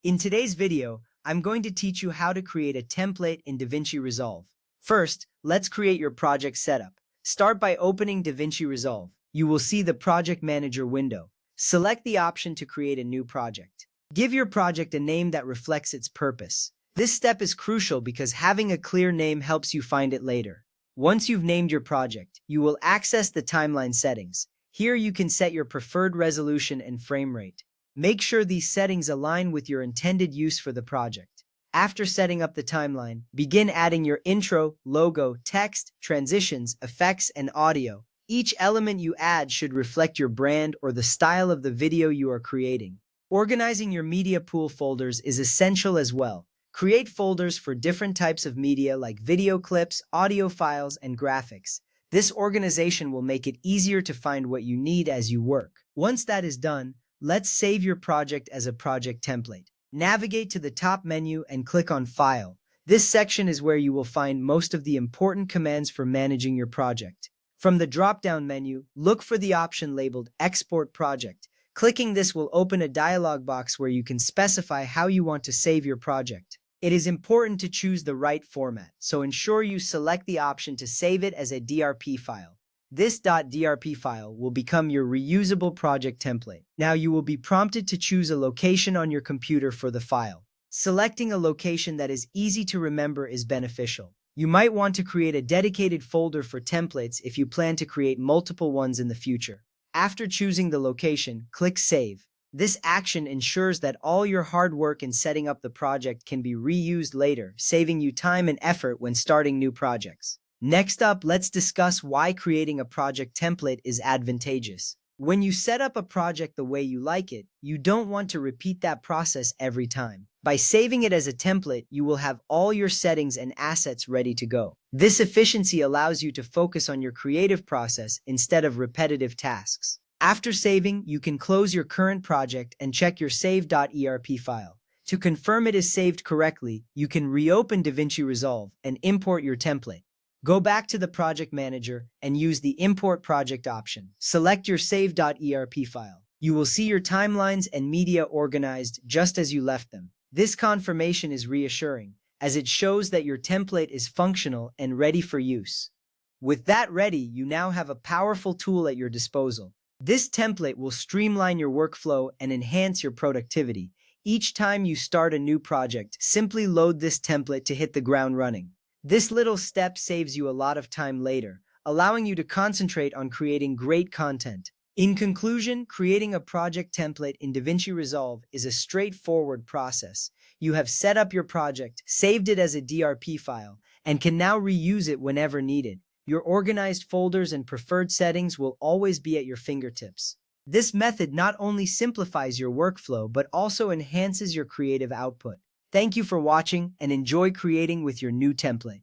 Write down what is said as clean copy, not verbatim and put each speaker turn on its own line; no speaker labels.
In today's video, I'm going to teach you how to create a template in Davinci Resolve. First, let's create your project setup. Start by opening Davinci Resolve. You will see the Project Manager window. Select the option to create a new project. Give your project a name that reflects its purpose. This step is crucial because having a clear name helps you find it later. Once you've named your project, you will access the timeline settings. Here you can set your preferred resolution and frame rate. Make sure these settings align with your intended use for the project. After setting up the timeline, begin adding your intro, logo, text, transitions, effects, and audio. Each element you add should reflect your brand or the style of the video you are creating. Organizing your media pool folders is essential as well. Create folders for different types of media like video clips, audio files, and graphics. This organization will make it easier to find what you need as you work. Once that is done, let's save your project as a project template. Navigate to the top menu and click on File. This section is where you will find most of the important commands for managing your project. From the drop-down menu, look for the option labeled Export Project. Clicking this will open a dialog box where you can specify how you want to save your project. It is important to choose the right format, so ensure you select the option to save it as a DRP file. This .drp file will become your reusable project template. Now you will be prompted to choose a location on your computer for the file. Selecting a location that is easy to remember is beneficial. You might want to create a dedicated folder for templates if you plan to create multiple ones in the future. After choosing the location, click Save. This action ensures that all your hard work in setting up the project can be reused later, saving you time and effort when starting new projects. Next up, let's discuss why creating a project template is advantageous. When you set up a project the way you like it, you don't want to repeat that process every time. By saving it as a template, you will have all your settings and assets ready to go. This efficiency allows you to focus on your creative process instead of repetitive tasks. After saving, you can close your current project and check your save.erp file. To confirm it is saved correctly, you can reopen Davinci Resolve and import your template. Go back to the project manager and use the Import Project option. Select your save.erp file. You will see your timelines and media organized just as you left them. This confirmation is reassuring, as it shows that your template is functional and ready for use. With that ready, you now have a powerful tool at your disposal. This template will streamline your workflow and enhance your productivity. Each time you start a new project, simply load this template to hit the ground running. This little step saves you a lot of time later, allowing you to concentrate on creating great content. In conclusion, creating a project template in Davinci Resolve is a straightforward process. You have set up your project, saved it as a DRP file, and can now reuse it whenever needed. Your organized folders and preferred settings will always be at your fingertips. This method not only simplifies your workflow, but also enhances your creative output. Thank you for watching and enjoy creating with your new template.